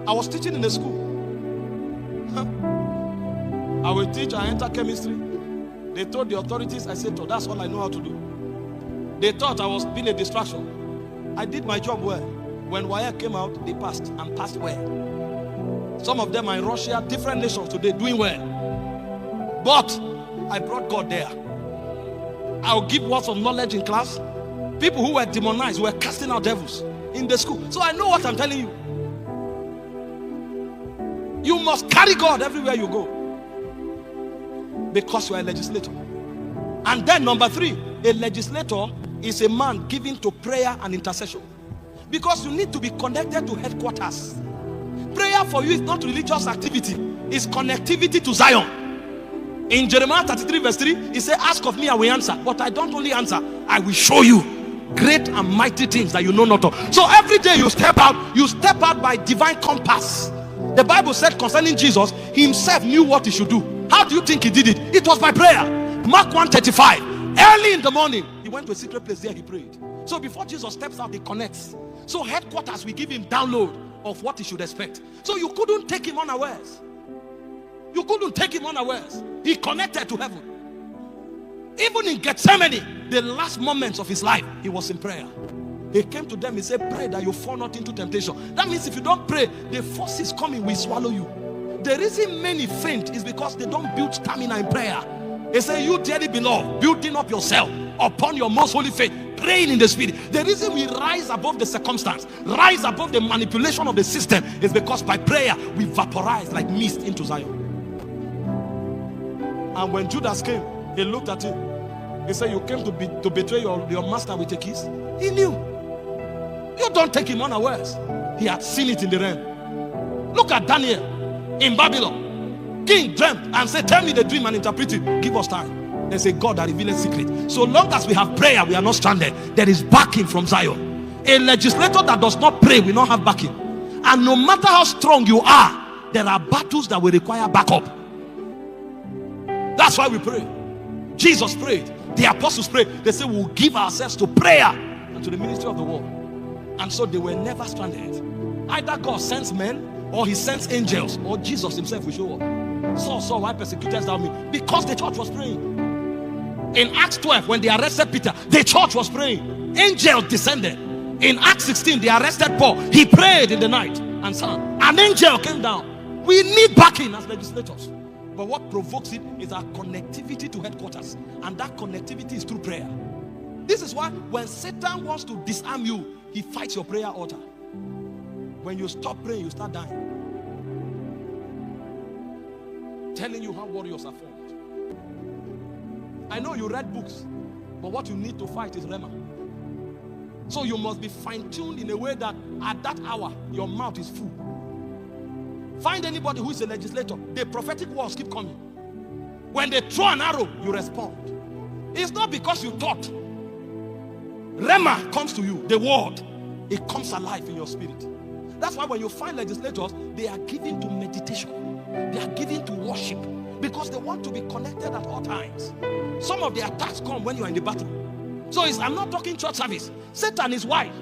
I was teaching in a school. I will teach, I enter chemistry. They told the authorities, I said, oh, that's all I know how to do. They thought I was being a distraction. I did my job well. When wire came out, they passed and passed well. Some of them are in Russia, different nations today, doing well. But I brought God there. I'll give words of knowledge in class. People who were demonized were casting out devils in the school. So I know what I'm telling you. You must carry God everywhere you go, because you are a legislator. And then number 3, a legislator is a man given to prayer and intercession, because you need to be connected to headquarters. Prayer for you is not religious activity, it's connectivity to Zion. In Jeremiah 33 verse 3, he said, ask of me, I will answer. But I don't only answer, I will show you great and mighty things that you know not of. So every day you step out by divine compass. The Bible said concerning Jesus, he himself knew what he should do. How do you think he did it? It was by prayer. Mark 1:35. Early in the morning, he went to a secret place, there he prayed. So before Jesus steps out, he connects. So headquarters will give him download of what he should expect. So you couldn't take him unawares. You couldn't take him unawares. He connected to heaven. Even in Gethsemane, the last moments of his life, he was in prayer. He came to them, he said, pray that you fall not into temptation. That means if you don't pray, the forces coming will swallow you. The reason many faint is because they don't build stamina in prayer. They say, you dearly beloved, building up yourself upon your most holy faith, praying in the spirit. The reason we rise above the circumstance, rise above the manipulation of the system, is because by prayer we vaporize like mist into Zion. And when Judas came, he looked at him. He said, you came to betray your master with a kiss. He knew. You don't take him unawares. He had seen it in the realm. Look at Daniel in Babylon. King dreamt and said, tell me the dream and interpret it. Give us time. They say, God that revealed secret. So long as we have prayer, we are not stranded. There is backing from Zion. A legislator that does not pray will not have backing. And no matter how strong you are, there are battles that will require backup. That's why we pray. Jesus prayed. The apostles prayed. They said, we'll give ourselves to prayer and to the ministry of the word. And so they were never stranded. Either God sends men, or he sends angels, or Jesus himself will show up. Saul, why persecutest thou me? Because the church was praying. In Acts 12, when they arrested Peter, the church was praying. Angels descended. In Acts 16, they arrested Paul. He prayed in the night and sang. An angel came down. We need backing as legislators. But what provokes it is our connectivity to headquarters. And that connectivity is through prayer. This is why when Satan wants to disarm you, he fights your prayer altar. When you stop praying, you start dying. Telling you how warriors are formed. I know you read books, but what you need to fight is Rema. So you must be fine-tuned in a way that at that hour, your mouth is full. Find anybody who is a legislator. The prophetic words keep coming. When they throw an arrow, you respond. It's not because you thought. Rema comes to you, the word. It comes alive in your spirit. That's why when you find legislators, they are given to meditation. They are given to worship. Because they want to be connected at all times. Some of the attacks come when you are in the battle. So I'm not talking church service. Satan is wise.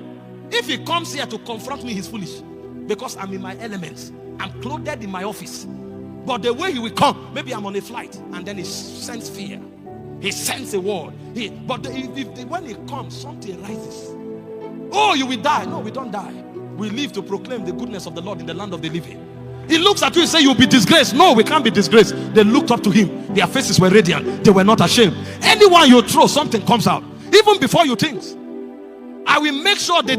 If he comes here to confront me, he's foolish. Because I'm in my elements. I'm clothed in my office. But the way he will come, maybe I'm on a flight, and then he sends fear. He sends a word. When he comes, something rises. Oh, you will die. No, we don't die. We live to proclaim the goodness of the Lord in the land of the living. He looks at you and says, you'll be disgraced. No, we can't be disgraced. They looked up to him. Their faces were radiant. They were not ashamed. Anyone you throw, something comes out. Even before you think. I will make sure they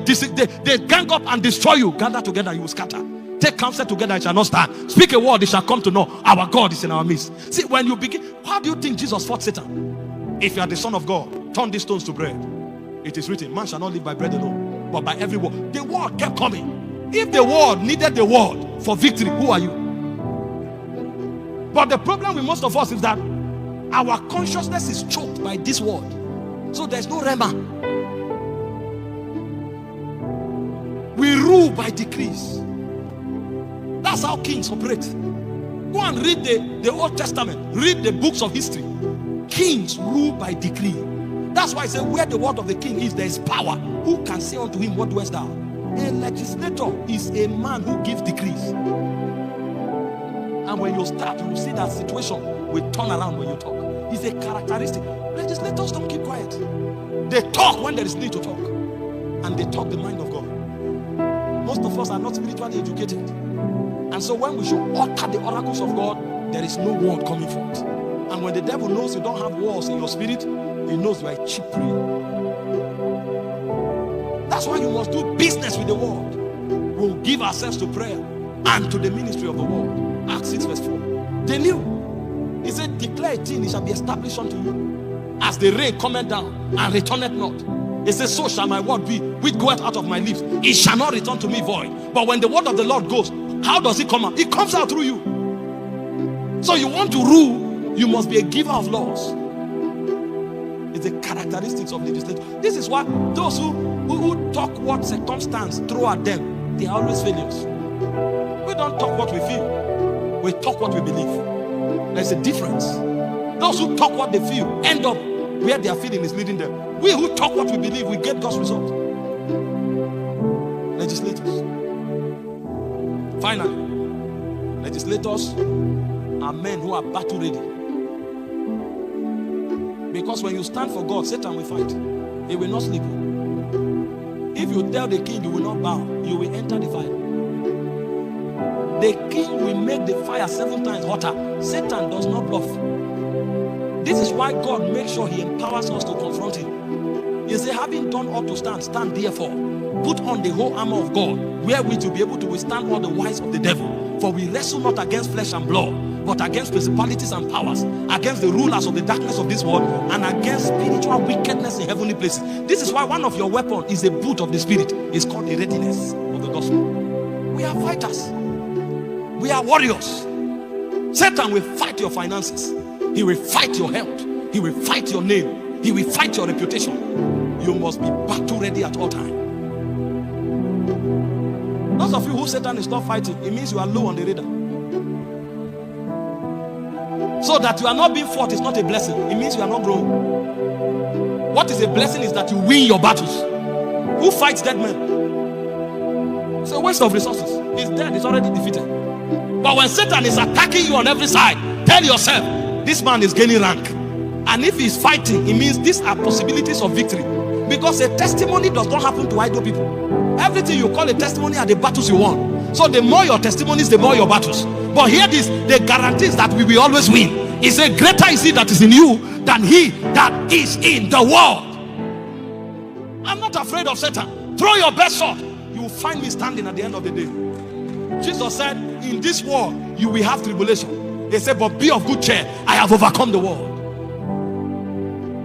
gang up and destroy you. Gather together, you will scatter. Take counsel together, it shall not stand. Speak a word, it shall come to know. Our God is in our midst. See, when you begin, how do you think Jesus fought Satan? If you are the Son of God, turn these stones to bread. It is written, man shall not live by bread alone, but by every word. The word kept coming. If the word needed the word for victory, who are you? But the problem with most of us is that our consciousness is choked by this word. So there's no rema. We rule by decrees. That's how kings operate. Go and read the Old Testament. Read the books of history. Kings rule by decree. That's why I say where the word of the king is, there is power. Who can say unto him, what doest thou? A legislator is a man who gives decrees. And when you start, you will see that situation will turn around when you talk. It's a characteristic. Legislators don't keep quiet. They talk when there is need to talk. And they talk the mind of God. Most of us are not spiritually educated. And so when we should utter the oracles of God, there is no word coming forth. And when the devil knows you don't have words in your spirit, he knows you are a cheap prayer. That's why you must do business with the word. We'll give ourselves to prayer and to the ministry of the word. Acts 6 verse 4. They knew. He said, declare a thing, it shall be established unto you. As the rain cometh down and returneth not. He says, so shall my word be, which goeth out of my lips. It shall not return to me void. But when the word of the Lord goes, how does it come out? It comes out through you. So you want to rule, you must be a giver of laws. It's the characteristics of legislators. This is why those who talk what circumstance throw at them, they are always failures. We don't talk what we feel. We talk what we believe. There's a difference. Those who talk what they feel end up where their feeling is leading them. We who talk what we believe, we get God's result. Legislators. Finally, legislators are men who are battle ready. Because when you stand for God, Satan will fight. He will not sleep. If you tell the king you will not bow, you will enter the fire. The king will make the fire 7 times hotter. Satan does not bluff. This is why God makes sure he empowers us to confront him. He said, having done all to stand, stand therefore. Put on the whole armor of God, wherewith to be able to withstand all the wiles of the devil. For we wrestle not against flesh and blood, but against principalities and powers, against the rulers of the darkness of this world, and against spiritual wickedness in heavenly places. This is why one of your weapons is a boot of the spirit. It's called the readiness of the gospel. We are fighters. We are warriors. Satan will fight your finances. He will fight your health. He will fight your name. He will fight your reputation. You must be battle ready at all times. Those of you who Satan is not fighting, it means you are low on the radar. So that you are not being fought is not a blessing. It means you are not growing. What is a blessing is that you win your battles. Who fights dead men? It's a waste of resources. He's dead. He's already defeated. But when Satan is attacking you on every side, tell yourself, this man is gaining rank. And if he's fighting, it means these are possibilities of victory. Because a testimony does not happen to idle people. Everything you call a testimony are the battles you won. So the more your testimonies, the more your battles. But here this, the guarantees that we will always win. He said, greater is he that is in you than he that is in the world. I'm not afraid of Satan. Throw your best sword. You will find me standing at the end of the day. Jesus said, in this world you will have tribulation. He said, but be of good cheer. I have overcome the world.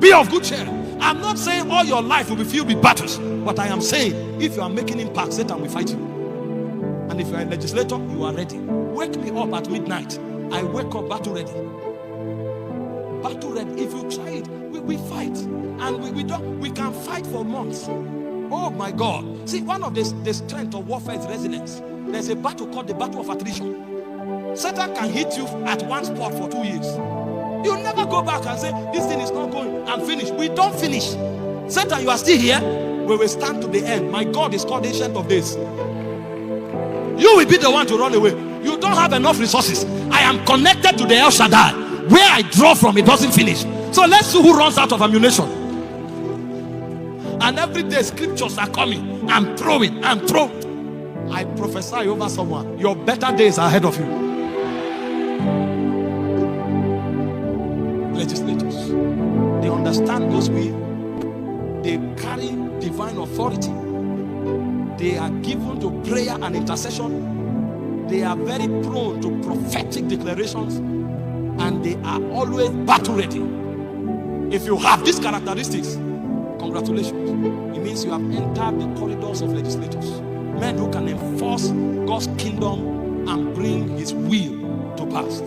Be of good cheer. I'm not saying all your life will be filled with battles, but I am saying if you are making impact, Satan will fight you. And if you are a legislator, you are ready. Wake me up at midnight. I wake up battle ready. Battle ready. If you try it, we fight. And we can fight for months. Oh my God. See, one of the strength of warfare is resilience. There's a battle called the battle of attrition. Satan can hit you at one spot for 2 years. You'll never go back and say, this thing is not going and finish. We don't finish. Satan, you are still here. We will stand to the end. My God is called Ancient of Days. You will be the one to run away. You don't have enough resources. I am connected to the El Shaddai. Where I draw from, it doesn't finish. So let's see who runs out of ammunition. And every day scriptures are coming. I'm throwing. I prophesy over someone. Your better days are ahead of you. Legislators, they understand God's will. They carry divine authority. They are given to prayer and intercession. They are very prone to prophetic declarations, and they are always battle ready. If you have these characteristics, congratulations. It means you have entered the corridors of legislators. Men who can enforce God's kingdom and bring his will to pass.